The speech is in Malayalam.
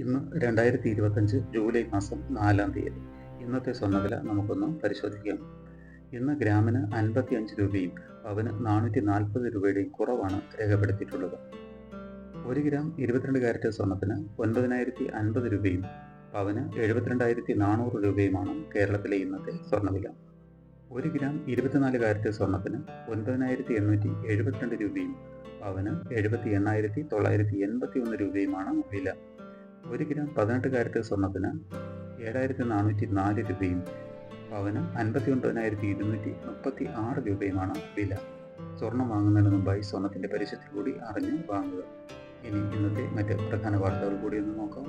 ഇന്ന് 2025 ജൂലൈ മാസം 4-ാം തീയതി. ഇന്നത്തെ സ്വർണ്ണവില നമുക്കൊന്ന് പരിശോധിക്കാം. ഇന്ന് ഗ്രാമിന് 55 രൂപയും പവന് 440 രൂപയുടെയും കുറവാണ് രേഖപ്പെടുത്തിയിട്ടുള്ളത്. 1 ഗ്രാം 22 കാരറ്റ് സ്വർണത്തിന് 9,050 രൂപയും പവന് 72,400 രൂപയുമാണ് കേരളത്തിലെ ഇന്നത്തെ സ്വർണ്ണവില. 1 ഗ്രാം 24 കാരറ്റ് സ്വർണത്തിന് 9,872 രൂപയും പവന് 78,981 രൂപയുമാണ് വില. 1 ഗ്രാം 18 കാരറ്റ് സ്വർണത്തിന് 7,404 രൂപയും പവന് 59,236 രൂപയുമാണ് വില. സ്വർണം വാങ്ങുന്നതിന് മുമ്പായി സ്വർണത്തിൻ്റെ പരിശുദ്ധി കൂടി അറിഞ്ഞ് വാങ്ങുക. ഇനി ഇന്നത്തെ മറ്റ് പ്രധാന വാർത്തകൾ കൂടി ഒന്ന് നോക്കാം.